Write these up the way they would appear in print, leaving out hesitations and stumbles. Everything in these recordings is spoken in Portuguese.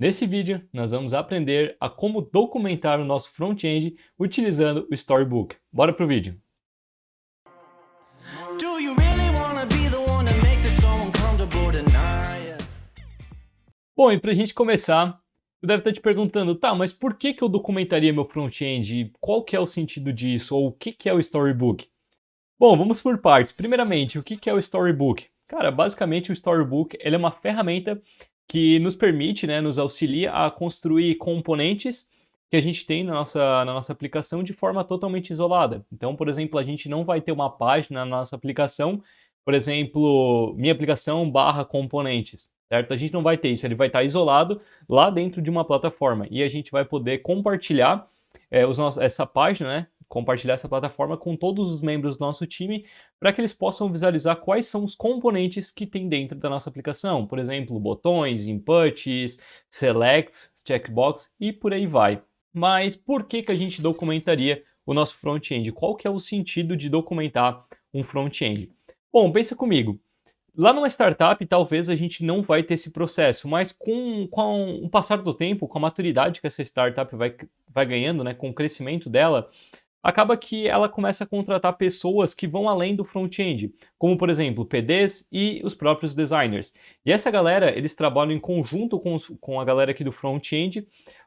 Nesse vídeo, nós vamos aprender a como documentar o nosso front-end utilizando o Storybook. Bora pro vídeo! Do you really wanna be the one to make this so uncomfortable tonight? Bom, e pra gente começar, tu deve estar te perguntando, tá, mas por que eu documentaria meu front-end? Qual que é o sentido disso? Ou o que é o Storybook? Bom, vamos por partes. Primeiramente, o que é o Storybook? Cara, basicamente o Storybook ele é uma ferramenta que nos permite, né, nos auxilia a construir componentes que a gente tem na nossa aplicação de forma totalmente isolada. Então, por exemplo, a gente não vai ter uma página na nossa aplicação, por exemplo, minha aplicação barra componentes, certo? A gente não vai ter isso, ele vai estar isolado lá dentro de uma plataforma e a gente vai poder compartilhar essa página, né? Compartilhar essa plataforma com todos os membros do nosso time para que eles possam visualizar quais são os componentes que tem dentro da nossa aplicação. Por exemplo, botões, inputs, selects, checkbox e por aí vai. Mas por que a gente documentaria o nosso front-end? Qual que é o sentido de documentar um front-end? Bom, pensa comigo. Lá numa startup, talvez a gente não vai ter esse processo, mas com o passar do tempo, com a maturidade que essa startup vai ganhando, né, com o crescimento dela, acaba que ela começa a contratar pessoas que vão além do front-end, como por exemplo PDs e os próprios designers. E essa galera, eles trabalham em conjunto com a galera aqui do front-end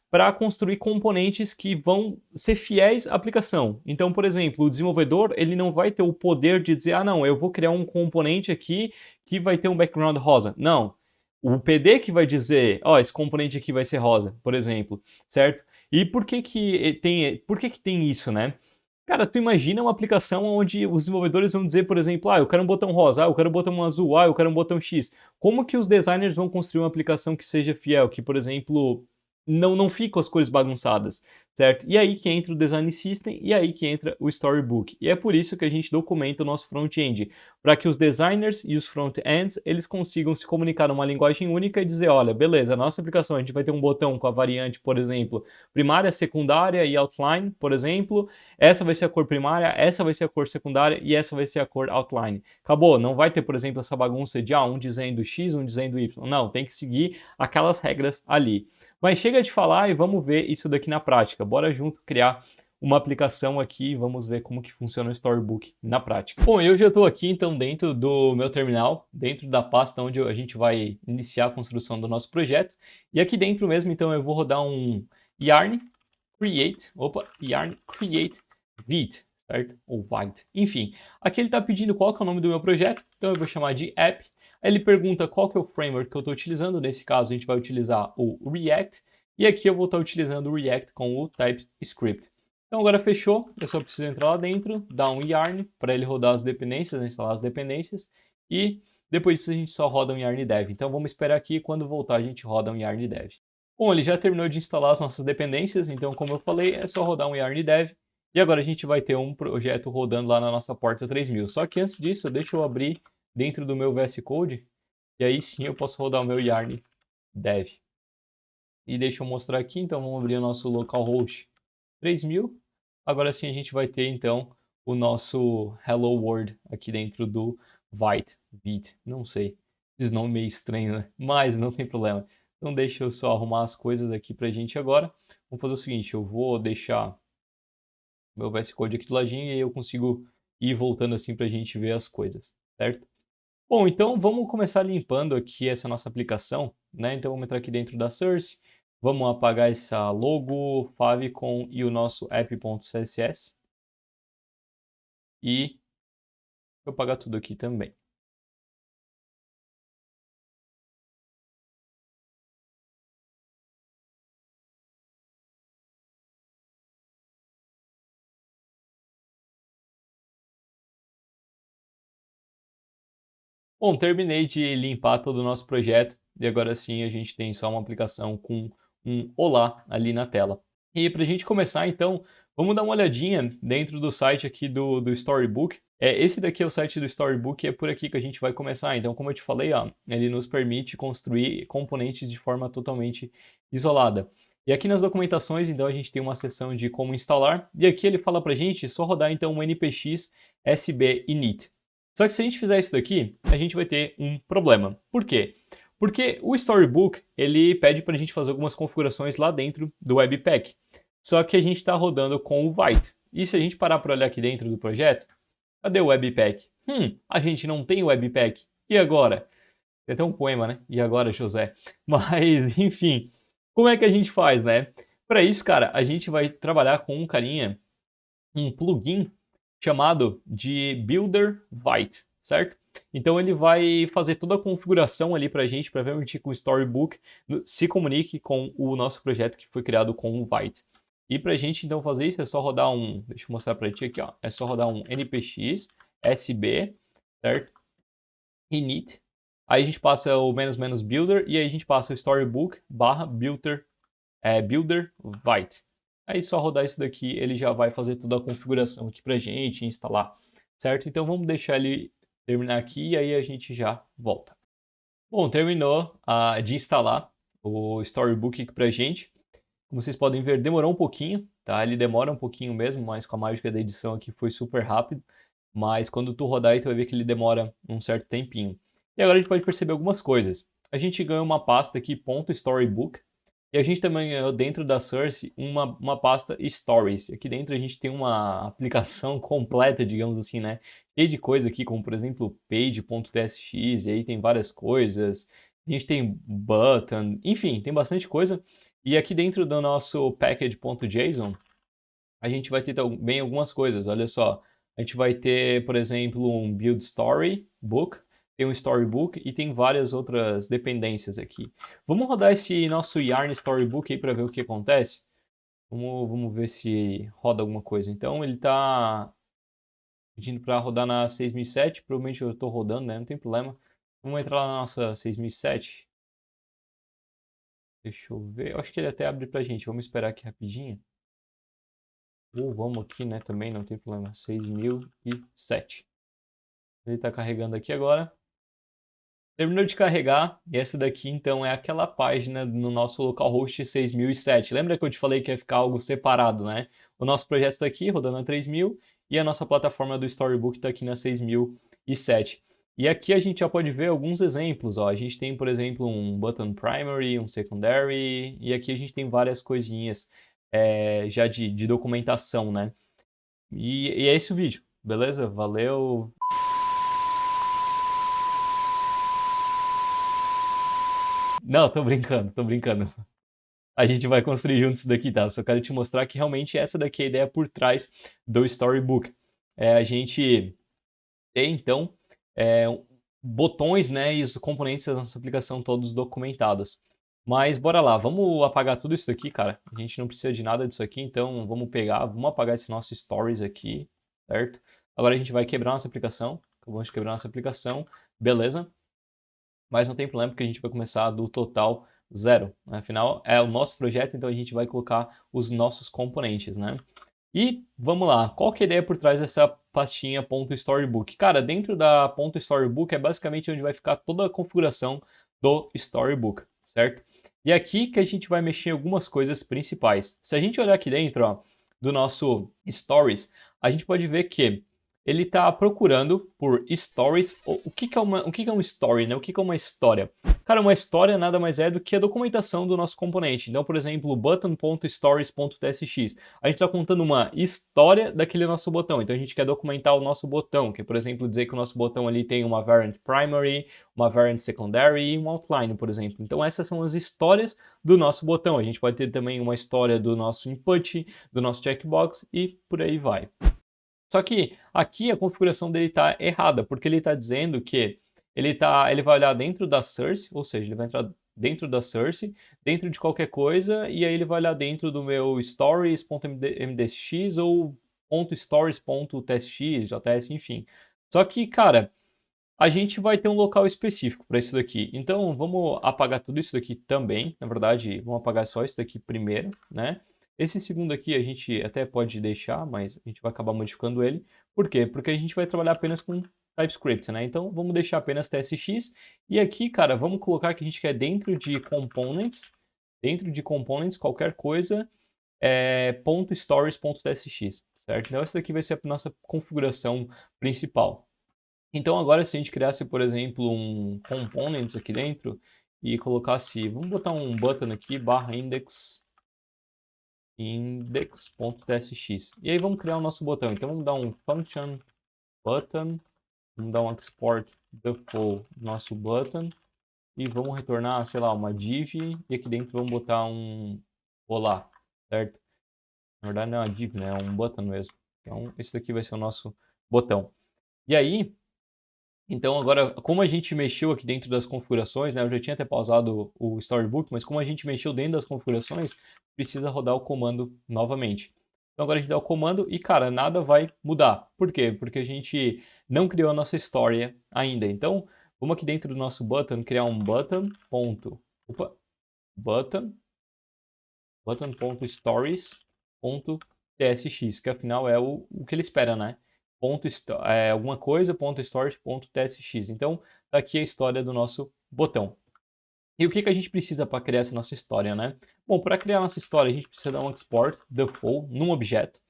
para construir componentes que vão ser fiéis à aplicação. Então, por exemplo, o desenvolvedor ele não vai ter o poder de dizer, ah não, eu vou criar um componente aqui que vai ter um background rosa. Não. O PD que vai dizer, ó, esse componente aqui vai ser rosa, por exemplo, certo? E por que que tem isso, né? Cara, tu imagina uma aplicação onde os desenvolvedores vão dizer, por exemplo, ah, eu quero um botão rosa, ah, eu quero um botão azul, ah, eu quero um botão X. Como que os designers vão construir uma aplicação que seja fiel, que, por exemplo, não fique com as cores bagunçadas, certo? E aí que entra o Design System e aí que entra o Storybook. E é por isso que a gente documenta o nosso front-end, para que os designers e os front-ends, eles consigam se comunicar numa linguagem única e dizer, olha, beleza, a nossa aplicação, a gente vai ter um botão com a variante, por exemplo, primária, secundária e outline, por exemplo, essa vai ser a cor primária, essa vai ser a cor secundária e essa vai ser a cor outline. Acabou, não vai ter, por exemplo, essa bagunça de um dizendo X, um dizendo Y. Não, tem que seguir aquelas regras ali. Mas chega de falar e vamos ver isso daqui na prática. Bora junto criar uma aplicação aqui e vamos ver como que funciona o Storybook na prática. Bom, eu já estou aqui então dentro do meu terminal, dentro da pasta onde a gente vai iniciar a construção do nosso projeto. E aqui dentro mesmo, então, eu vou rodar um yarn create vite, certo? Ou vite. Enfim, aqui ele está pedindo qual que é o nome do meu projeto, então eu vou chamar de app. Aí ele pergunta qual que é o framework que eu estou utilizando, nesse caso a gente vai utilizar o React, e aqui eu vou estar utilizando o React com o TypeScript. Então agora fechou, eu só preciso entrar lá dentro, dar um yarn para ele rodar as dependências, instalar as dependências, e depois disso a gente só roda um yarn dev. Então vamos esperar aqui, quando voltar a gente roda um yarn dev. Bom, ele já terminou de instalar as nossas dependências, então como eu falei, é só rodar um yarn dev, e agora a gente vai ter um projeto rodando lá na nossa porta 3000. Só que antes disso, deixa eu abrir dentro do meu VS Code, e aí sim eu posso rodar o meu yarn dev. E deixa eu mostrar aqui, então vamos abrir o nosso localhost 3000. Agora sim a gente vai ter então o nosso Hello World aqui dentro do vite, não sei, esse nome meio estranho, né? Mas não tem problema. Então deixa eu só arrumar as coisas aqui pra gente agora. Vamos fazer o seguinte, eu vou deixar meu VS Code aqui do ladinho e aí eu consigo ir voltando assim pra gente ver as coisas, certo? Bom, então vamos começar limpando aqui essa nossa aplicação, né? Então vamos entrar aqui dentro da Source, vamos apagar essa logo, favicon e o nosso app.css. E vou apagar tudo aqui também. Bom, terminei de limpar todo o nosso projeto e agora sim a gente tem só uma aplicação com um olá ali na tela. E para a gente começar então, vamos dar uma olhadinha dentro do site aqui do Storybook. Esse daqui é o site do Storybook e é por aqui que a gente vai começar. Então, como eu te falei, ó, ele nos permite construir componentes de forma totalmente isolada. E aqui nas documentações, então, a gente tem uma seção de como instalar. E aqui ele fala para a gente só rodar então um npx sb init. Só que se a gente fizer isso daqui, a gente vai ter um problema. Por quê? Porque o Storybook, ele pede para a gente fazer algumas configurações lá dentro do Webpack. Só que a gente está rodando com o Vite. E se a gente parar para olhar aqui dentro do projeto, cadê o Webpack? A gente não tem o Webpack. E agora? Tem até um poema, né? E agora, José? Mas, enfim, como é que a gente faz, né? Para isso, cara, a gente vai trabalhar com um carinha, um plugin chamado de Builder Vite, certo? Então ele vai fazer toda a configuração ali para a gente, para permitir que o Storybook se comunique com o nosso projeto que foi criado com o Vite. E para a gente então fazer isso é só rodar um, deixa eu mostrar para ti aqui, ó, é só rodar um npx sb, certo? Init. Aí a gente passa o -- builder e aí a gente passa o storybook barra builder Vite. Aí só rodar isso daqui, ele já vai fazer toda a configuração aqui pra gente instalar, certo? Então vamos deixar ele terminar aqui e aí a gente já volta. Bom, terminou de instalar o Storybook aqui pra gente. Como vocês podem ver, demorou um pouquinho, tá? Ele demora um pouquinho mesmo, mas com a mágica da edição aqui foi super rápido. Mas quando tu rodar aí, tu vai ver que ele demora um certo tempinho. E agora a gente pode perceber algumas coisas. A gente ganhou uma pasta aqui, .storybook, e a gente também ganhou dentro da Source uma pasta Stories. Aqui dentro a gente tem uma aplicação completa, digamos assim, né? Cheia de coisa aqui, como por exemplo page.tsx, e aí tem várias coisas. A gente tem button, enfim, tem bastante coisa. E aqui dentro do nosso package.json, a gente vai ter também algumas coisas, olha só. A gente vai ter, por exemplo, um build story book, tem um storybook e tem várias outras dependências aqui. Vamos rodar esse nosso Yarn Storybook aí para ver o que acontece? Vamos ver se roda alguma coisa. Então ele está pedindo para rodar na 6007, provavelmente eu estou rodando, né? Não tem problema. Vamos entrar lá na nossa 6007. Deixa eu ver, eu acho que ele até abre pra gente, vamos esperar aqui rapidinho. Ou vamos aqui, né, também, não tem problema, 6007. Ele está carregando aqui agora. Terminou de carregar, e essa daqui então é aquela página no nosso localhost 6007. Lembra que eu te falei que ia ficar algo separado, né? O nosso projeto está aqui, rodando a 3000, e a nossa plataforma do Storybook está aqui na 6007. E aqui a gente já pode ver alguns exemplos, ó. A gente tem, por exemplo, um button primary, um secondary, e aqui a gente tem várias coisinhas já de documentação, né? E é esse o vídeo, beleza? Valeu! Não, tô brincando, tô brincando. A gente vai construir junto isso daqui, tá? Só quero te mostrar que realmente essa daqui é a ideia por trás do Storybook. A gente tem, então, botões, né, e os componentes da nossa aplicação todos documentados. Mas bora lá, vamos apagar tudo isso aqui, cara. A gente não precisa de nada disso aqui, então vamos apagar esse nosso Stories aqui, certo? Agora a gente vai quebrar nossa aplicação. Acabamos de quebrar nossa aplicação, beleza? Mas não tem problema porque a gente vai começar do total zero. Afinal, é o nosso projeto, então a gente vai colocar os nossos componentes, né? E vamos lá, qual que é a ideia por trás dessa pastinha .storybook? Cara, dentro da .storybook é basicamente onde vai ficar toda a configuração do Storybook, certo? E aqui que a gente vai mexer em algumas coisas principais. Se a gente olhar aqui dentro, ó, do nosso Stories, a gente pode ver que ele está procurando por stories. O que é um story, né? O que é uma história? Cara, uma história nada mais é do que a documentação do nosso componente. Então, por exemplo, button.stories.tsx. A gente está contando uma história daquele nosso botão. Então, a gente quer documentar o nosso botão, que é, por exemplo, dizer que o nosso botão ali tem uma variant primary, uma variant secondary e um outline, por exemplo. Então, essas são as histórias do nosso botão. A gente pode ter também uma história do nosso input, do nosso checkbox e por aí vai. Só que aqui a configuração dele está errada, porque ele está dizendo que ele vai olhar dentro da source, ou seja, ele vai entrar dentro da source, dentro de qualquer coisa, e aí ele vai olhar dentro do meu stories.mdx ou .stories.tsx, js, enfim. Só que, cara, a gente vai ter um local específico para isso daqui. Então, vamos apagar tudo isso daqui também. Na verdade, vamos apagar só isso daqui primeiro, né? Esse segundo aqui a gente até pode deixar, mas a gente vai acabar modificando ele. Por quê? Porque a gente vai trabalhar apenas com TypeScript, né? Então, vamos deixar apenas TSX. E aqui, cara, vamos colocar que a gente quer dentro de components, qualquer coisa, .stories.tsx, certo? Então, essa daqui vai ser a nossa configuração principal. Então, agora, se a gente criasse, por exemplo, um components aqui dentro, e colocar assim, vamos botar um button aqui, barra index.tsx. E aí vamos criar o nosso botão. Então vamos dar um function button, vamos dar um export default nosso button e vamos retornar, sei lá, uma div e aqui dentro vamos botar um olá, certo? Na verdade não é uma div, né? É um button mesmo. Então esse daqui vai ser o nosso botão. E aí, então agora, como a gente mexeu aqui dentro das configurações, né? Eu já tinha até pausado o Storybook, mas como a gente mexeu dentro das configurações, precisa rodar o comando novamente. Então agora a gente dá o comando e, cara, nada vai mudar. Por quê? Porque a gente não criou a nossa história ainda. Então, vamos aqui dentro do nosso button criar um button.stories.tsx, que afinal é o que ele espera, né? Alguma coisa, .stories.tsx. Então, tá aqui a história do nosso botão. E o que a gente precisa para criar essa nossa história, né? Bom, para criar nossa história, a gente precisa dar um export default num objeto.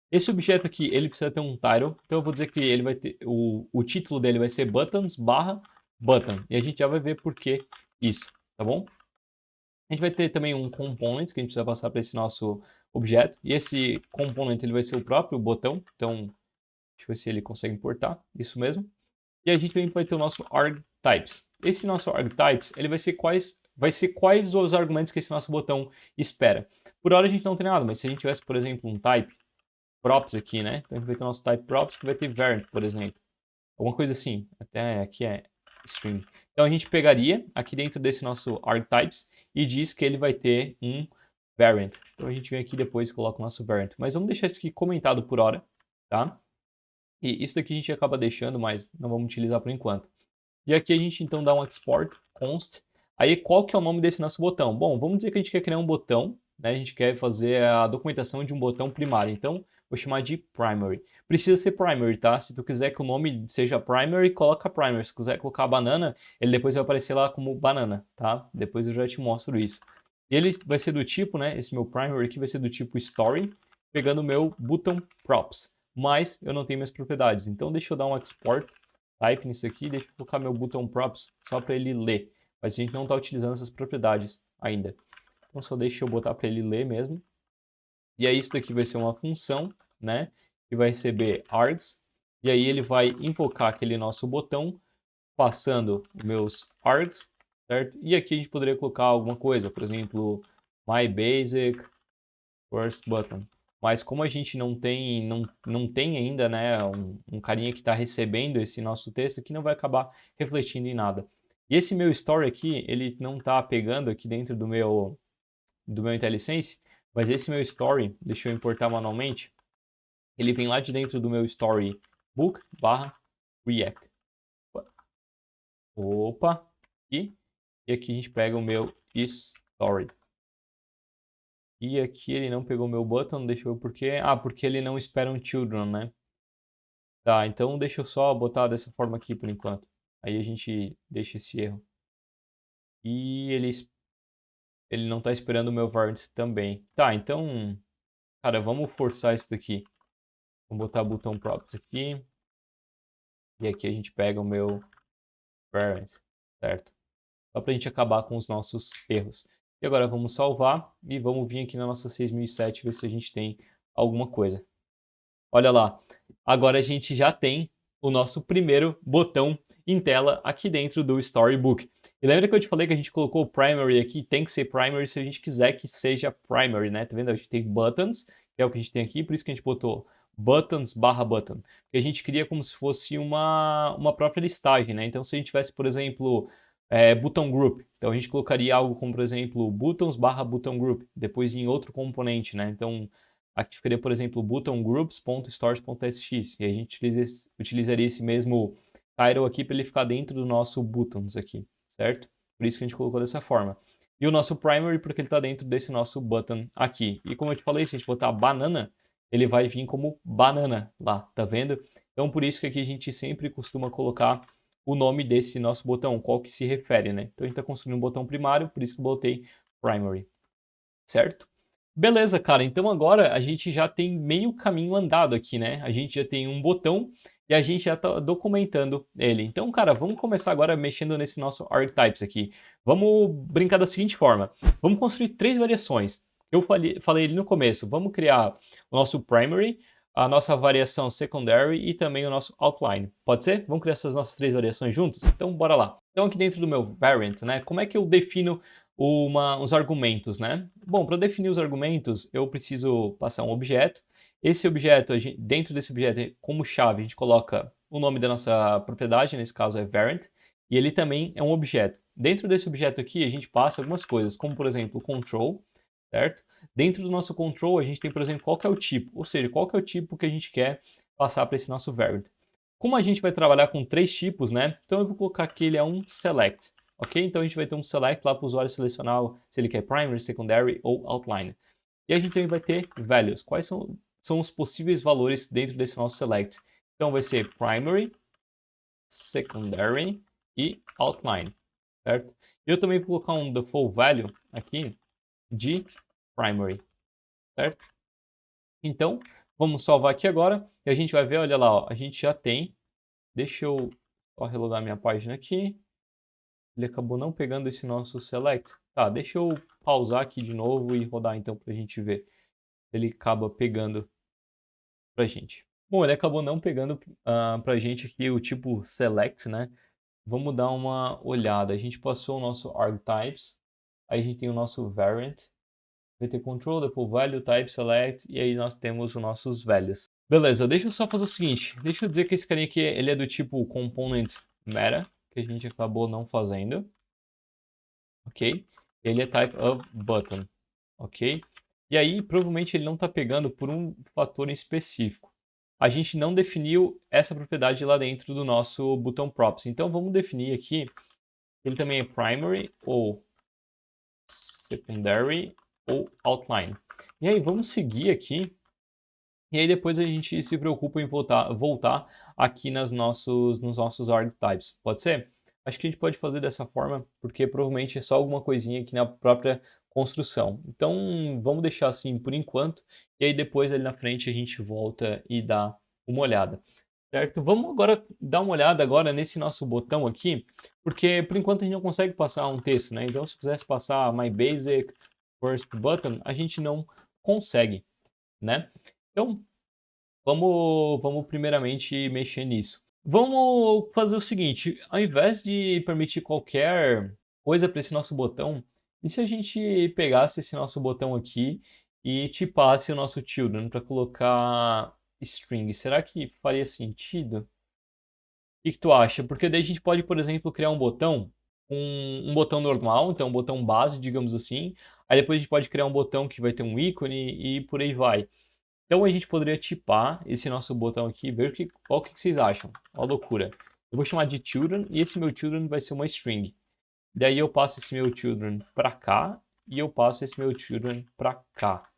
Esse objeto aqui, ele precisa ter um title. Então, eu vou dizer que ele vai ter o título dele vai ser buttons/button. E a gente já vai ver por que isso, tá bom? A gente vai ter também um component que a gente precisa passar para esse nosso objeto. E esse component ele vai ser o próprio botão. Então, deixa eu ver se ele consegue importar. Isso mesmo. E a gente também vai ter o nosso argtypes. Esse nosso argtypes, ele vai ser quais os argumentos que esse nosso botão espera. Por hora a gente não tem nada, mas se a gente tivesse, por exemplo, um type props aqui, né? Então a gente vai ter o nosso type props que vai ter variant, por exemplo. Alguma coisa assim. Até aqui é string. Então a gente pegaria aqui dentro desse nosso argtypes e diz que ele vai ter um variant. Então a gente vem aqui depois e coloca o nosso variant. Mas vamos deixar isso aqui comentado por hora, tá? E isso daqui a gente acaba deixando, mas não vamos utilizar por enquanto. E aqui a gente então dá um export const. Aí qual que é o nome desse nosso botão? Bom, vamos dizer que a gente quer criar um botão, né? A gente quer fazer a documentação de um botão primário. Então, vou chamar de primary. Precisa ser primary, tá? Se tu quiser que o nome seja primary, coloca primary. Se tu quiser colocar banana, ele depois vai aparecer lá como banana, tá? Depois eu já te mostro isso. E ele vai ser do tipo, né? Esse meu primary aqui vai ser do tipo story, pegando o meu button props. Mas eu não tenho minhas propriedades. Então, deixa eu dar um export type nisso aqui, deixa eu colocar meu button props só para ele ler. Mas a gente não está utilizando essas propriedades ainda. Então só deixa eu botar para ele ler mesmo. E aí isso daqui vai ser uma função, né? Que vai receber args. E aí ele vai invocar aquele nosso botão, passando meus args, certo? E aqui a gente poderia colocar alguma coisa, por exemplo, my basic first button. Mas como a gente não tem ainda, né, um carinha que está recebendo esse nosso texto, que não vai acabar refletindo em nada. E esse meu story aqui, ele não está pegando aqui dentro do meu IntelliSense, mas esse meu story, deixa eu importar manualmente, ele vem lá de dentro do meu storybook/react. Opa, e aqui a gente pega o meu story. E aqui ele não pegou meu button, deixa eu ver por quê. Ah, porque ele não espera um children, né? Tá, então deixa eu só botar dessa forma aqui por enquanto. Aí a gente deixa esse erro. E ele não tá esperando o meu variant também. Tá, então, cara, vamos forçar isso daqui. Vamos botar botão props aqui. E aqui a gente pega o meu variant, certo? Só pra gente acabar com os nossos erros. E agora vamos salvar e vamos vir aqui na nossa 6007 ver se a gente tem alguma coisa. Olha lá, agora a gente já tem o nosso primeiro botão em tela aqui dentro do Storybook. E lembra que eu te falei que a gente colocou o primary aqui? Tem que ser primary se a gente quiser que seja primary, né? Tá vendo? A gente tem buttons, que é o que a gente tem aqui, por isso que a gente botou buttons/button. Que a gente cria como se fosse uma própria listagem, né? Então se a gente tivesse, por exemplo, button group, então a gente colocaria algo como, por exemplo, buttons/button group, depois em outro componente, né? Então aqui ficaria, por exemplo, buttongroups.stores.sx. E a gente utilizaria esse mesmo title aqui para ele ficar dentro do nosso buttons aqui, certo? Por isso que a gente colocou dessa forma. E o nosso primary porque ele está dentro desse nosso button aqui. E como eu te falei, se a gente botar banana, ele vai vir como banana lá, tá vendo? Então por isso que aqui a gente sempre costuma colocar o nome desse nosso botão, qual que se refere, né? Então a gente está construindo um botão primário, por isso que eu botei primary, certo? Beleza, cara, então agora a gente já tem meio caminho andado aqui, né? A gente já tem um botão, e a gente já está documentando ele. Então, cara, vamos começar agora mexendo nesse nosso archetypes aqui. Vamos brincar da seguinte forma. Vamos construir 3 variações. Eu falei ali no começo, vamos criar o nosso primary, a nossa variação secondary e também o nosso outline. Pode ser? Vamos criar essas nossas 3 variações juntos? Então, bora lá. Então, aqui dentro do meu variant, né, como é que eu defino os argumentos, né? Bom, para definir os argumentos, eu preciso passar um objeto. Esse objeto, dentro desse objeto, como chave, a gente coloca o nome da nossa propriedade, nesse caso é variant, e ele também é um objeto. Dentro desse objeto aqui, a gente passa algumas coisas, como por exemplo, o control, certo? Dentro do nosso control, a gente tem, por exemplo, qual que é o tipo, ou seja, qual que é o tipo que a gente quer passar para esse nosso variant. Como a gente vai trabalhar com 3 tipos, né? Então eu vou colocar que ele é um select, ok? Então a gente vai ter um select lá para o usuário selecionar se ele quer primary, secondary ou outline. E a gente também vai ter values. Quais são os possíveis valores dentro desse nosso select? Então vai ser primary, secondary e outline, certo? Eu também vou colocar um default value aqui de primary, certo? Então, vamos salvar aqui agora e a gente vai ver, olha lá, ó, a gente já tem. Deixa eu só relogar minha página aqui. Ele acabou não pegando esse nosso select. Tá, deixa eu pausar aqui de novo e rodar então para a gente ver. Ele acaba pegando pra gente. Bom, ele acabou não pegando pra gente aqui o tipo select, né? Vamos dar uma olhada. A gente passou o nosso argtypes, aí a gente tem o nosso variant, vai ter control, depois value, type, select, e aí nós temos os nossos values. Beleza, deixa eu só fazer o seguinte. Deixa eu dizer que esse carinha aqui, ele é do tipo component meta, que a gente acabou não fazendo. Ok? Ele é type of button. Ok? E aí, provavelmente ele não está pegando por um fator em específico. A gente não definiu essa propriedade lá dentro do nosso botão props. Então, vamos definir aqui que ele também é primary ou secondary ou outline. E aí, vamos seguir aqui. E aí, depois a gente se preocupa em voltar aqui nos nossos archetypes. Pode ser? Acho que a gente pode fazer dessa forma, porque provavelmente é só alguma coisinha aqui na própria construção. Então, vamos deixar assim por enquanto, e aí depois ali na frente a gente volta e dá uma olhada. Certo? Vamos agora dar uma olhada agora nesse nosso botão aqui, porque por enquanto a gente não consegue passar um texto, né? Então, se quisesse passar My Basic First Button, a gente não consegue, né? Então, vamos primeiramente mexer nisso. Vamos fazer o seguinte, ao invés de permitir qualquer coisa para esse nosso botão, e se a gente pegasse esse nosso botão aqui e tipasse o nosso children para colocar string? Será que faria sentido? O que tu acha? Porque daí a gente pode, por exemplo, criar um botão, um botão normal, então um botão base, digamos assim. Aí depois a gente pode criar um botão que vai ter um ícone e por aí vai. Então a gente poderia tipar esse nosso botão aqui e ver o que vocês acham. Ó a loucura. Eu vou chamar de children e esse meu children vai ser uma string. Daí eu passo esse meu children para cá e eu passo esse meu children para cá.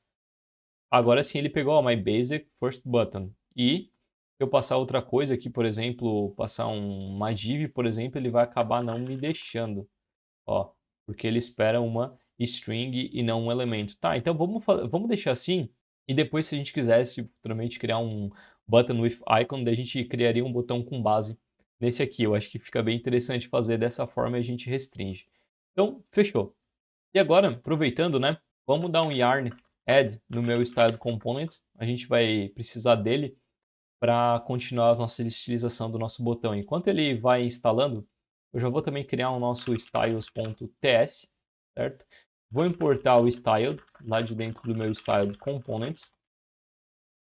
Agora sim ele pegou ó, my basic first button. E se eu passar outra coisa aqui, por exemplo, passar uma div, por exemplo, ele vai acabar não me deixando. Ó, porque ele espera uma string e não um elemento. Tá, então vamos deixar assim. E depois, se a gente quisesse futuramente criar um button with icon, daí a gente criaria um botão com base nesse aqui. Eu acho que fica bem interessante fazer dessa forma e a gente restringe. Então, fechou. E agora, aproveitando, né? Vamos dar um yarn add no meu style component. A gente vai precisar dele para continuar a nossa estilização do nosso botão. Enquanto ele vai instalando, eu já vou também criar o nosso styles.ts, certo? Vou importar o style lá de dentro do meu style components.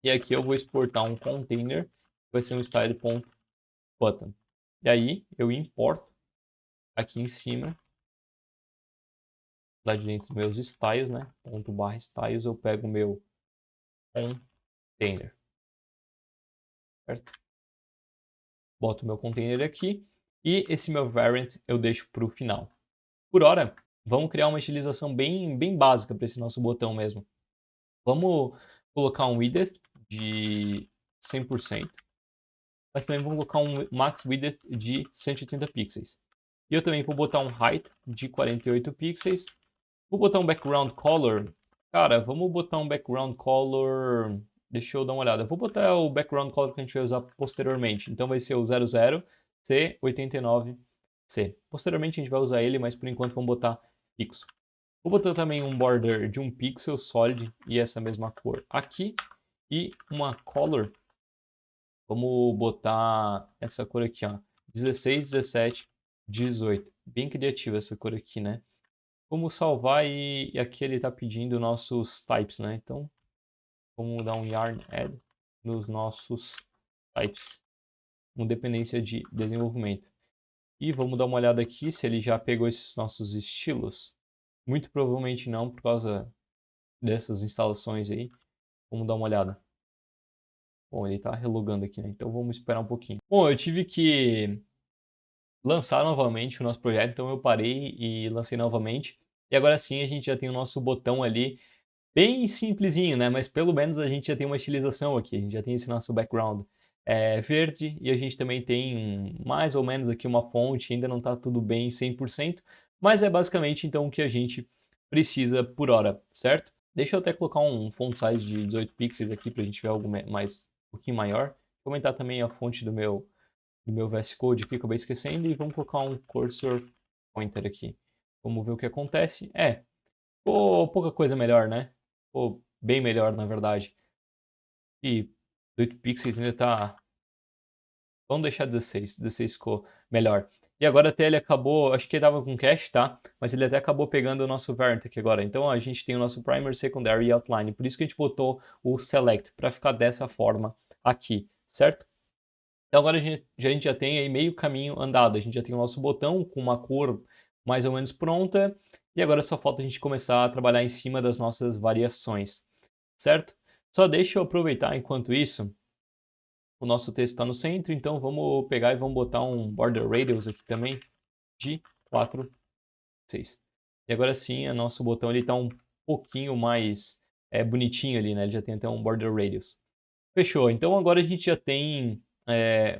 E aqui eu vou exportar um container, que vai ser um style.button. E aí eu importo aqui em cima, lá de dentro dos meus styles, né? ./styles, eu pego o meu container, certo? Boto o meu container aqui e esse meu variant eu deixo para o final. Por hora, vamos criar uma estilização bem básica para esse nosso botão mesmo. Vamos colocar um width de 100%, mas também vamos colocar um max width de 180 pixels. E eu também vou botar um height de 48 pixels. Vou botar um background color. Cara, vamos botar um background color Deixa eu dar uma olhada. Eu vou botar o background color que a gente vai usar posteriormente. Então vai ser o 00C89C. Posteriormente a gente vai usar ele, mas por enquanto vamos botar fixo. Vou botar também um border de 1 pixel solid e essa mesma cor aqui. E uma color. Vamos botar essa cor aqui, ó. 16, 17, 18. Bem criativa essa cor aqui, né? Vamos salvar e aqui ele está pedindo nossos types, né? Então, vamos dar um yarn add nos nossos types, com dependência de desenvolvimento. E vamos dar uma olhada aqui se ele já pegou esses nossos estilos. Muito provavelmente não, por causa dessas instalações aí. Vamos dar uma olhada. Bom, ele está relogando aqui, né? Então vamos esperar um pouquinho. Bom, eu tive que lançar novamente o nosso projeto, então eu parei e lancei novamente. E agora sim a gente já tem o nosso botão ali, bem simplesinho, né? Mas pelo menos a gente já tem uma estilização aqui, a gente já tem esse nosso background verde e a gente também tem mais ou menos aqui uma fonte, ainda não está tudo bem 100%, mas é basicamente então o que a gente precisa por hora, certo? Deixa eu até colocar um font size de 18 pixels aqui para a gente ver algo mais, um pouquinho maior. Vou aumentar também a fonte do meu VS Code aqui, acabei esquecendo, e vamos colocar um cursor pointer aqui. Vamos ver o que acontece. Pô, pouca coisa melhor, né? Pô, bem melhor, na verdade. E 8 pixels ainda tá... Vamos deixar 16, 16 ficou melhor. E agora até ele acabou, acho que ele tava com cache, tá? Mas ele até acabou pegando o nosso variant aqui agora. Então a gente tem o nosso primary, secondary e outline. Por isso que a gente botou o select, para ficar dessa forma aqui, certo? Então agora a gente já tem aí meio caminho andado. A gente já tem o nosso botão com uma cor mais ou menos pronta. E agora só falta a gente começar a trabalhar em cima das nossas variações, certo? Só deixa eu aproveitar enquanto isso. O nosso texto está no centro, então vamos pegar e vamos botar um border radius aqui também de 4, 6. E agora sim, o nosso botão está um pouquinho mais bonitinho ali, né? Ele já tem até um border radius. Fechou. Então agora a gente já tem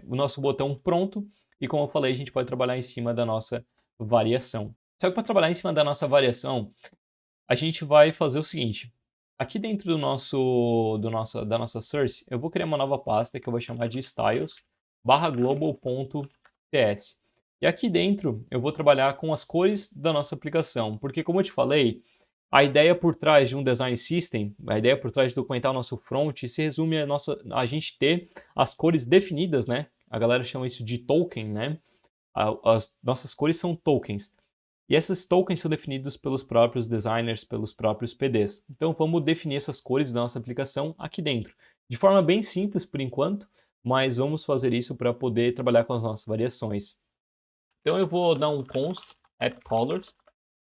o nosso botão pronto e, como eu falei, a gente pode trabalhar em cima da nossa variação. Só que para trabalhar em cima da nossa variação, a gente vai fazer o seguinte. Aqui dentro da nossa source, eu vou criar uma nova pasta que eu vou chamar de styles/global.ts. E aqui dentro eu vou trabalhar com as cores da nossa aplicação, porque como eu te falei, a ideia por trás de um design system, a ideia por trás de documentar o nosso front, se resume a gente ter as cores definidas, né? A galera chama isso de token, né? As nossas cores são tokens. E esses tokens são definidos pelos próprios designers, pelos próprios PDs. Então vamos definir essas cores da nossa aplicação aqui dentro. De forma bem simples por enquanto, mas vamos fazer isso para poder trabalhar com as nossas variações. Então eu vou dar um const app_colors,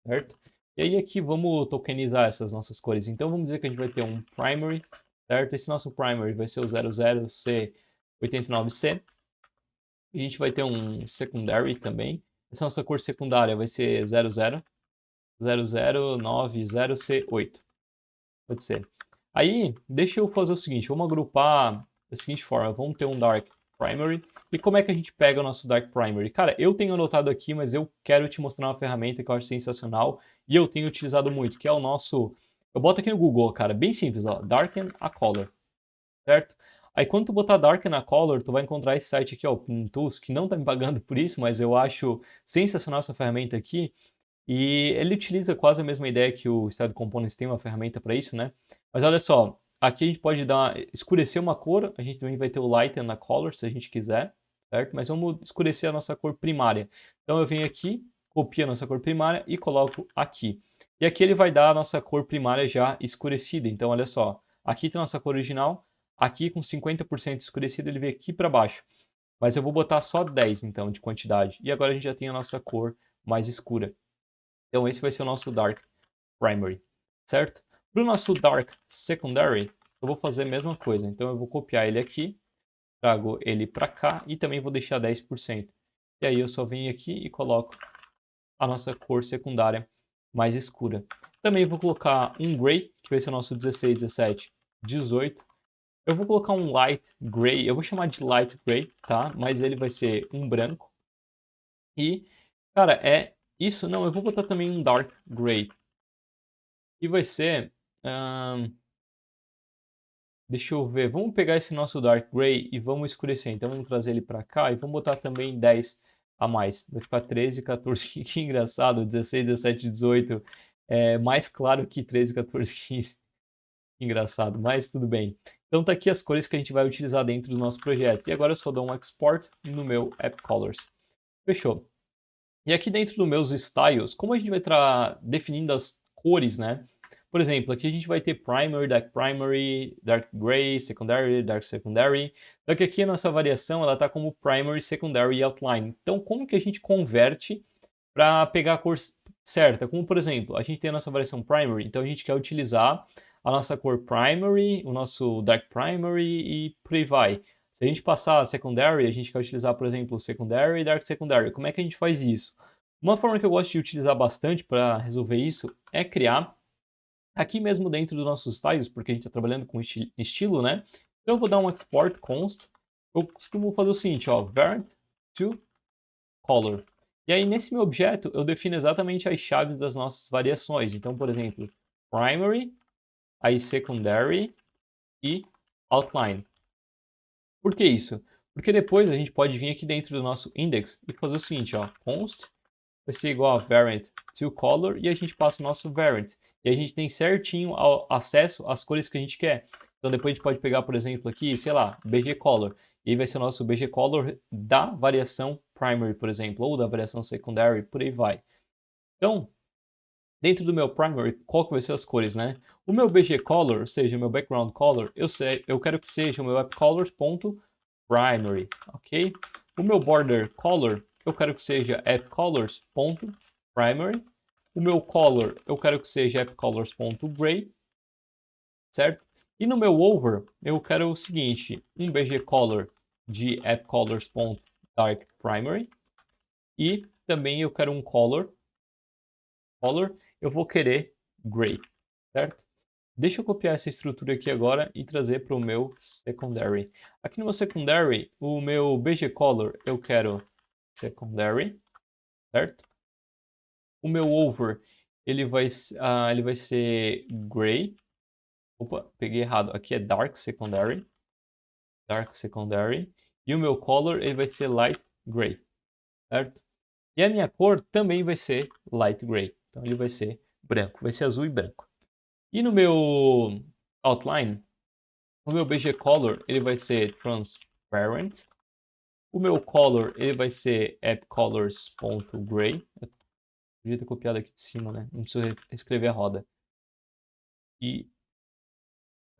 certo? E aí aqui vamos tokenizar essas nossas cores. Então vamos dizer que a gente vai ter um primary, certo? Esse nosso primary vai ser o 00C89C. A gente vai ter um secondary também. Essa nossa cor secundária vai ser 0090C8. Pode ser. Aí, deixa eu fazer o seguinte, vamos agrupar da seguinte forma, vamos ter um Dark Primary. E como é que a gente pega o nosso Dark Primary? Cara, eu tenho anotado aqui, mas eu quero te mostrar uma ferramenta que eu acho sensacional e eu tenho utilizado muito, que é o nosso... Eu boto aqui no Google, cara, bem simples, ó, Darken a Color, certo? Aí quando tu botar Darken a Color, tu vai encontrar esse site aqui, ó, o Tools, que não tá me pagando por isso, mas eu acho sensacional essa ferramenta aqui. E ele utiliza quase a mesma ideia que o Style Components tem uma ferramenta para isso, né? Mas olha só, aqui a gente pode escurecer uma cor, a gente também vai ter o Lighten na Color, se a gente quiser, certo? Mas vamos escurecer a nossa cor primária. Então eu venho aqui, copio a nossa cor primária e coloco aqui. E aqui ele vai dar a nossa cor primária já escurecida. Então olha só, aqui tem a nossa cor original, aqui com 50% escurecida ele vem aqui para baixo. Mas eu vou botar só 10 então de quantidade. E agora a gente já tem a nossa cor mais escura. Então esse vai ser o nosso Dark Primary, certo? Para o nosso Dark Secondary, eu vou fazer a mesma coisa. Então eu vou copiar ele aqui, trago ele para cá e também vou deixar 10%. E aí eu só venho aqui e coloco a nossa cor secundária mais escura. Também vou colocar um Gray, que vai ser o nosso 16, 17, 18. Eu vou colocar um Light Gray, eu vou chamar de Light Gray, tá? Mas ele vai ser um branco. E, cara, isso. Não, eu vou botar também um Dark Gray. E vai ser... Deixa eu ver, vamos pegar esse nosso Dark Gray e vamos escurecer. Então vamos trazer ele para cá e vamos botar também 10 a mais. Vai ficar 13, 14, que engraçado, 16, 17, 18. É mais claro que 13, 14, 15. Engraçado, mas tudo bem. Então tá aqui as cores que a gente vai utilizar dentro do nosso projeto. E agora eu só dou um export no meu App Colors. Fechou. E aqui dentro dos meus styles, como a gente vai estar definindo as cores, né? Por exemplo, aqui a gente vai ter primary, dark gray, secondary, dark secondary. Só que aqui a nossa variação ela está como primary, secondary e outline. Então, como que a gente converte para pegar a cor certa? Como, por exemplo, a gente tem a nossa variação primary, então a gente quer utilizar a nossa cor primary, o nosso dark primary e por aí vai. Se a gente passar a secondary, a gente quer utilizar, por exemplo, secondary e dark secondary. Como é que a gente faz isso? Uma forma que eu gosto de utilizar bastante para resolver isso é criar aqui mesmo dentro dos nossos styles, porque a gente está trabalhando com estilo, né? Então eu vou dar um export const. Eu costumo fazer o seguinte, ó, variant to color. E aí nesse meu objeto eu defino exatamente as chaves das nossas variações. Então, por exemplo, primary, aí secondary e outline. Por que isso? Porque depois a gente pode vir aqui dentro do nosso index e fazer o seguinte, ó, const vai ser igual a variant to color e a gente passa o nosso variant. E a gente tem certinho acesso às cores que a gente quer. Então depois a gente pode pegar, por exemplo, aqui, sei lá, BG Color. E aí vai ser o nosso BG Color da variação primary, por exemplo, ou da variação secondary, por aí vai. Então, dentro do meu primary, qual que vai ser as cores, né? O meu BG Color, ou seja, o meu background color, eu quero que seja o meu appcolors.primary, ok? O meu border color, eu quero que seja appcolors.primary. O meu color, eu quero que seja appcolors.gray, certo? E no meu over, eu quero o seguinte, um BG color de appcolors.darkPrimary e também eu quero um color, eu vou querer gray, certo? Deixa eu copiar essa estrutura aqui agora e trazer para o meu secondary. Aqui no meu secondary, o meu BG color eu quero secondary, certo? O meu over ele vai ser gray. Opa, peguei errado. Aqui é dark secondary. Dark secondary. E o meu color ele vai ser light gray, certo? E a minha cor também vai ser light gray. Então ele vai ser branco, vai ser azul e branco. E no meu outline, o meu BG color ele vai ser transparent. O meu color ele vai ser appcolors.gray. Eu podia ter copiado aqui de cima, né? Não preciso escrever a roda. E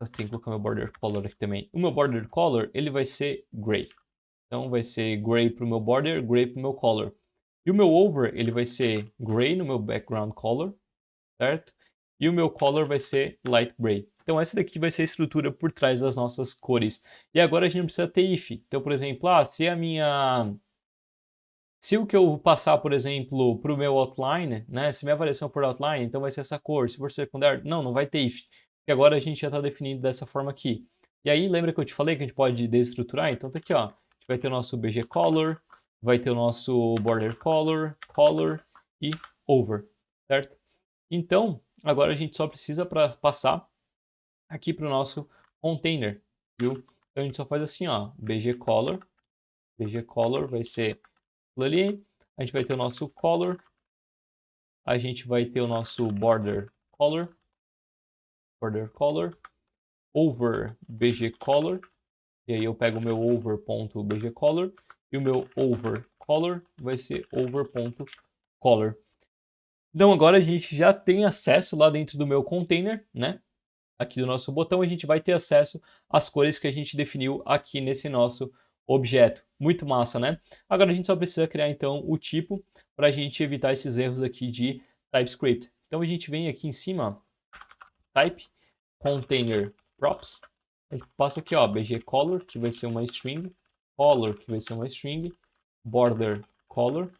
eu tenho que colocar meu border color aqui também. O meu border color ele vai ser gray. Então vai ser gray para o meu border, gray para o meu color. E o meu over ele vai ser gray no meu background color, certo? E o meu color vai ser light gray. Então essa daqui vai ser a estrutura por trás das nossas cores. E agora a gente não precisa ter if. Então, por exemplo, se o que eu passar, por exemplo, para o meu outline, né? Se minha variação for outline, então vai ser essa cor. Se for secundário, não vai ter if. Porque agora a gente já está definindo dessa forma aqui. E aí, lembra que eu te falei que a gente pode desestruturar? Então tá aqui, ó. A gente vai ter o nosso BG color, vai ter o nosso border color, color e over, certo? Então, agora a gente só precisa passar aqui para o nosso container, viu? Então a gente só faz assim, ó, BG color vai ser ali, a gente vai ter o nosso color, a gente vai ter o nosso border color, over BG color, e aí eu pego o meu over.bg color e o meu over color vai ser over.color. Então agora a gente já tem acesso lá dentro do meu container, né? Aqui do nosso botão, a gente vai ter acesso às cores que a gente definiu aqui nesse nosso objeto. Muito massa, né? Agora a gente só precisa criar então o tipo para a gente evitar esses erros aqui de TypeScript. Então a gente vem aqui em cima, type container props, a gente passa aqui, ó, bg color, que vai ser uma string, color, que vai ser uma string, border color,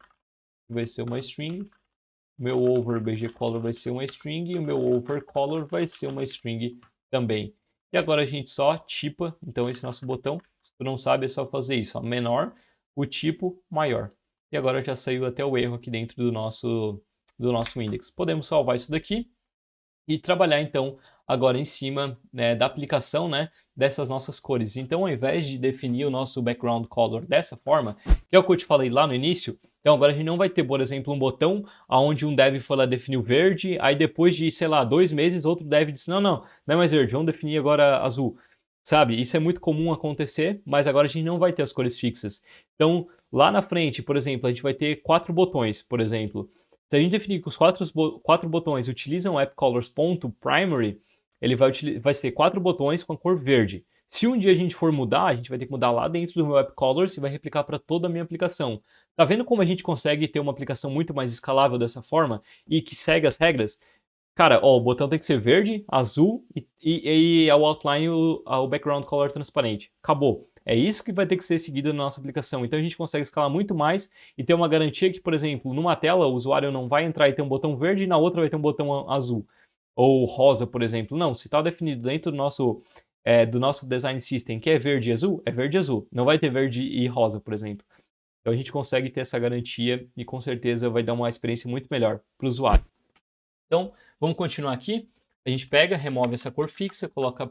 que vai ser uma string, meu over BG color vai ser uma string e o meu over color vai ser uma string também. E agora a gente só tipa, então esse nosso botão, se tu não sabe é só fazer isso, ó, menor, o tipo maior. E agora já saiu até o erro aqui dentro do nosso index. Podemos salvar isso daqui e trabalhar então agora em cima, né, da aplicação, né, dessas nossas cores. Então, ao invés de definir o nosso background color dessa forma, que é o que eu te falei lá no início, então agora a gente não vai ter, por exemplo, um botão onde um dev foi lá definir o verde, aí depois de, sei lá, 2 meses, outro dev disse, não é mais verde, vamos definir agora azul. Sabe, isso é muito comum acontecer, mas agora a gente não vai ter as cores fixas. Então, lá na frente, por exemplo, a gente vai ter 4 botões, por exemplo. Se a gente definir que os 4 botões utilizam appColors.primary, ele vai ser 4 botões com a cor verde. Se um dia a gente for mudar, a gente vai ter que mudar lá dentro do meu appColors e vai replicar para toda a minha aplicação. Tá vendo como a gente consegue ter uma aplicação muito mais escalável dessa forma e que segue as regras? Cara, ó, o botão tem que ser verde, azul e ao outline o background color transparente. Acabou. É isso que vai ter que ser seguido na nossa aplicação. Então a gente consegue escalar muito mais e ter uma garantia que, por exemplo, numa tela o usuário não vai entrar e ter um botão verde e na outra vai ter um botão azul. Ou rosa, por exemplo. Não, se está definido dentro do nosso design system que é verde e azul. Não vai ter verde e rosa, por exemplo. Então a gente consegue ter essa garantia e com certeza vai dar uma experiência muito melhor para o usuário. Então, vamos continuar aqui. A gente pega, remove essa cor fixa, coloca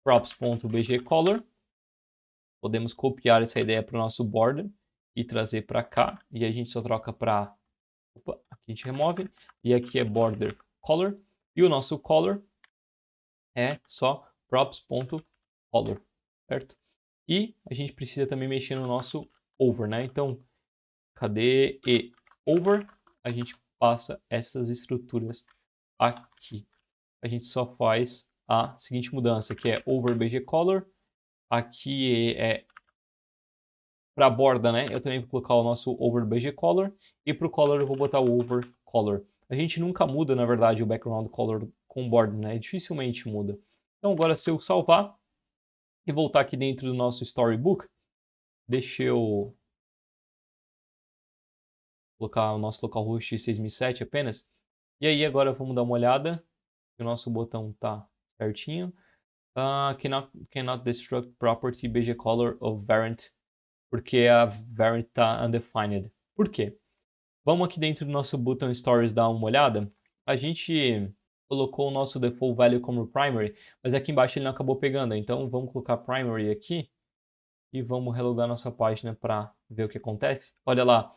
props.bgcolor. Podemos copiar essa ideia para o nosso border e trazer para cá. E a gente só troca para... Opa, aqui a gente remove. E aqui é border color. E o nosso color é só props.color, certo? E a gente precisa também mexer no nosso over, né? Então, cadê e over? A gente passa essas estruturas aqui. A gente só faz a seguinte mudança, que é over bgcolor. Aqui é para a borda, né? Eu também vou colocar o nosso over bgcolor. E para o color eu vou botar o over color. A gente nunca muda, na verdade, o background color com borda, né? Dificilmente muda. Então agora se eu salvar e voltar aqui dentro do nosso storybook, deixa eu colocar o nosso localhost 6007 apenas. E aí agora vamos dar uma olhada. O nosso botão tá certinho. Cannot destruct property bgcolor of variant, porque a variant tá undefined. Por quê? Vamos aqui dentro do nosso button stories dar uma olhada. A gente colocou o nosso default value como primary, mas aqui embaixo ele não acabou pegando. Então vamos colocar primary aqui e vamos relogar nossa página para ver o que acontece. Olha lá,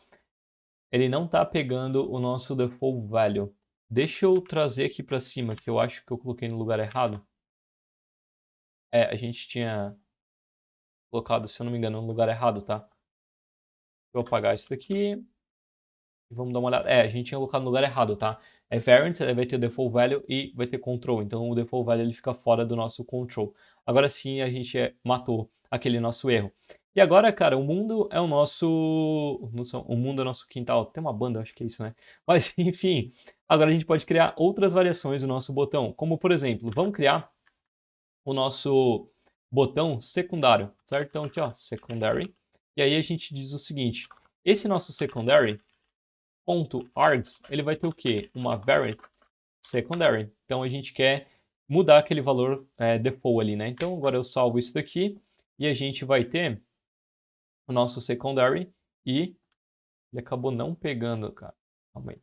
ele não está pegando o nosso default value. Deixa eu trazer aqui para cima, que eu acho que eu coloquei no lugar errado. A gente tinha colocado, se eu não me engano, no lugar errado, tá? Vou apagar isso daqui e vamos dar uma olhada. A gente tinha colocado no lugar errado, tá? É variant, vai ter default value e vai ter control. Então o default value ele fica fora do nosso control. Agora sim a gente matou aquele nosso erro. E agora, cara, o mundo é o nosso... O mundo é o nosso quintal. Tem uma banda, acho que é isso, né? Mas, enfim, agora a gente pode criar outras variações do nosso botão. Como, por exemplo, vamos criar o nosso botão secundário, certo? Então aqui, ó, secondary. E aí a gente diz o seguinte, esse nosso secondary, .args, ele vai ter o quê? Uma variant secondary. Então a gente quer mudar aquele valor default ali, né? Então agora eu salvo isso daqui e a gente vai ter o nosso secondary e ele acabou não pegando, cara. Calma aí.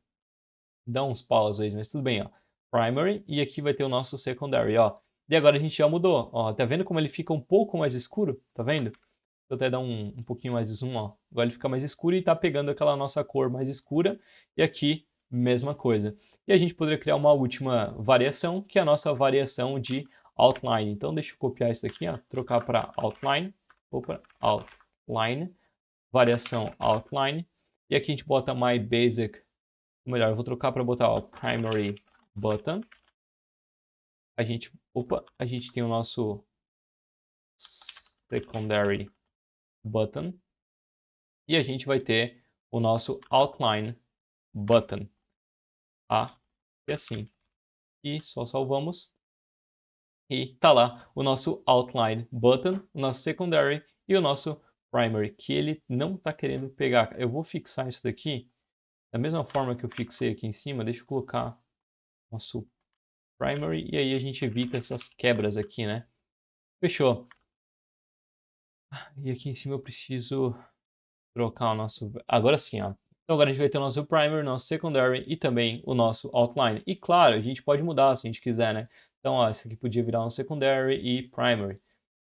Dá uns pau às vezes, mas tudo bem, ó. Primary e aqui vai ter o nosso secondary, ó. E agora a gente já mudou, ó. Tá vendo como ele fica um pouco mais escuro? Tá vendo? Vou até dar um pouquinho mais de zoom, ó. Agora ele fica mais escuro e tá pegando aquela nossa cor mais escura. E aqui, mesma coisa. E a gente poderia criar uma última variação, que é a nossa variação de outline. Então deixa eu copiar isso daqui, ó. Trocar para outline. Opa, outline. Variação outline. E aqui a gente bota my basic. Ou melhor, eu vou trocar para botar o primary button. A gente tem o nosso secondary button. E a gente vai ter o nosso outline button. E assim. E só salvamos. E tá lá o nosso outline button, o nosso secondary e o nosso primary, que ele não tá querendo pegar. Eu vou fixar isso daqui da mesma forma que eu fixei aqui em cima. Deixa eu colocar nosso primary e aí a gente evita essas quebras aqui, né? Fechou. E aqui em cima eu preciso trocar o nosso... Agora sim, ó. Então agora a gente vai ter o nosso primer, nosso secondary e também o nosso outline. E claro, a gente pode mudar se a gente quiser, né? Então, ó, isso aqui podia virar um secondary e primary,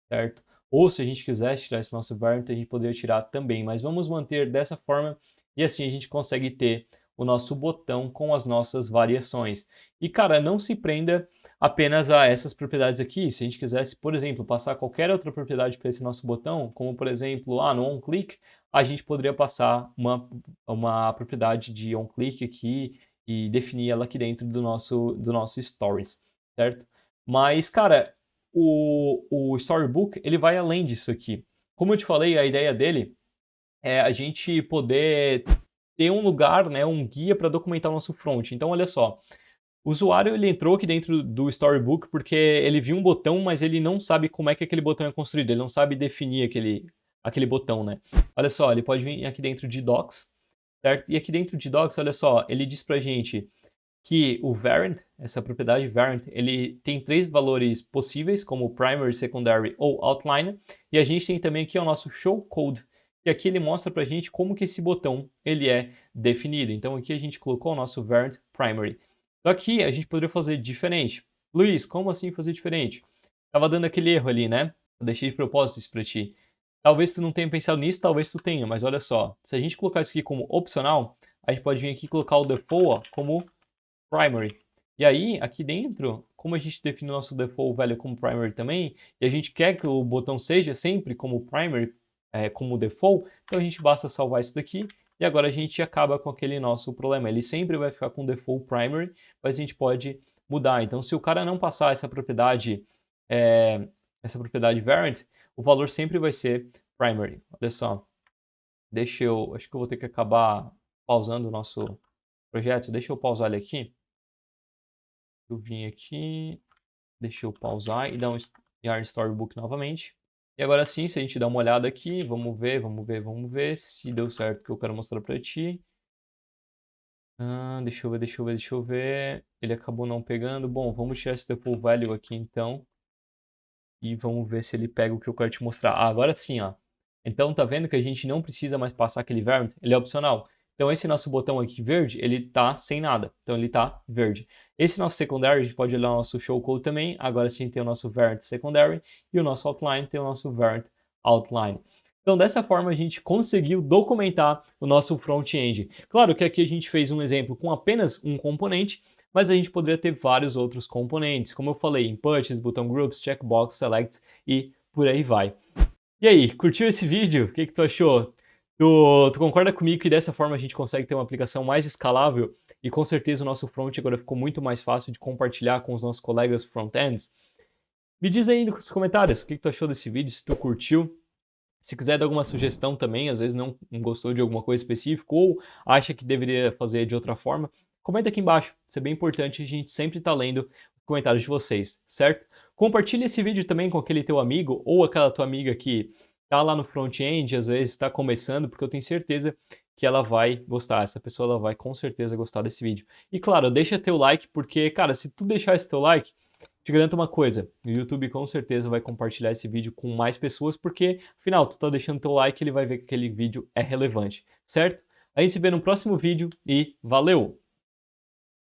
certo? Ou se a gente quisesse tirar esse nosso variant, a gente poderia tirar também, mas vamos manter dessa forma e assim a gente consegue ter o nosso botão com as nossas variações. E cara, não se prenda apenas a essas propriedades aqui. Se a gente quisesse, por exemplo, passar qualquer outra propriedade para esse nosso botão, como por exemplo, no onClick, a gente poderia passar uma propriedade de onClick aqui e definir ela aqui dentro do nosso Stories, certo? Mas, cara, o Storybook, ele vai além disso aqui. Como eu te falei, a ideia dele é a gente poder ter um lugar, né, um guia para documentar o nosso front. Então, olha só, o usuário ele entrou aqui dentro do Storybook porque ele viu um botão, mas ele não sabe como é que aquele botão é construído, ele não sabe definir aquele botão, né? Olha só, ele pode vir aqui dentro de Docs, certo? E aqui dentro de Docs, olha só, ele diz pra gente que o variant, essa propriedade variant, ele tem 3 valores possíveis, como primary, secondary ou outline, e a gente tem também aqui o nosso show code, que aqui ele mostra pra gente como que esse botão ele é definido. Então aqui a gente colocou o nosso variant primary. Só que a gente poderia fazer diferente. Luiz, como assim fazer diferente? Tava dando aquele erro ali, né? Eu deixei de propósito isso pra ti. Talvez tu não tenha pensado nisso, talvez tu tenha, mas olha só. Se a gente colocar isso aqui como opcional, a gente pode vir aqui e colocar o default como primary. E aí, aqui dentro, como a gente define o nosso default value como primary também, e a gente quer que o botão seja sempre como primary, como default, então a gente basta salvar isso daqui, e agora a gente acaba com aquele nosso problema. Ele sempre vai ficar com default primary, mas a gente pode mudar. Então, se o cara não passar essa propriedade variant, o valor sempre vai ser primary. Olha só, acho que eu vou ter que acabar pausando o nosso projeto. Deixa eu pausar ele aqui. Eu vim aqui, deixa eu pausar e dar um Yarn Storybook novamente. E agora sim, se a gente dar uma olhada aqui, vamos ver se deu certo o que eu quero mostrar pra ti. Deixa eu ver. Ele acabou não pegando. Bom, vamos tirar esse default value aqui então. E vamos ver se ele pega o que eu quero te mostrar. Agora sim, ó. Então tá vendo que a gente não precisa mais passar aquele variant? Ele é opcional. Então esse nosso botão aqui verde, ele tá sem nada. Então ele tá verde. Esse nosso secondary, a gente pode olhar o nosso show code também. Agora a gente tem o nosso variant secondary e o nosso outline tem o nosso variant outline. Então dessa forma a gente conseguiu documentar o nosso front-end. Claro que aqui a gente fez um exemplo com apenas um componente, mas a gente poderia ter vários outros componentes, como eu falei, inputs, button groups, checkbox, selects e por aí vai. E aí, curtiu esse vídeo? O que tu achou? Tu concorda comigo que dessa forma a gente consegue ter uma aplicação mais escalável e com certeza o nosso front agora ficou muito mais fácil de compartilhar com os nossos colegas front-ends? Me diz aí nos comentários o que tu achou desse vídeo, se tu curtiu. Se quiser dar alguma sugestão também, às vezes não gostou de alguma coisa específica ou acha que deveria fazer de outra forma, comenta aqui embaixo. Isso é bem importante, a gente sempre está lendo os comentários de vocês, certo? Compartilhe esse vídeo também com aquele teu amigo ou aquela tua amiga que está lá no front-end, às vezes está começando, porque eu tenho certeza que ela vai gostar, essa pessoa ela vai com certeza gostar desse vídeo. E claro, deixa teu like, porque, cara, se tu deixar esse teu like, te garanto uma coisa, o YouTube com certeza vai compartilhar esse vídeo com mais pessoas, porque, afinal, tu tá deixando teu like, ele vai ver que aquele vídeo é relevante, certo? A gente se vê no próximo vídeo e valeu!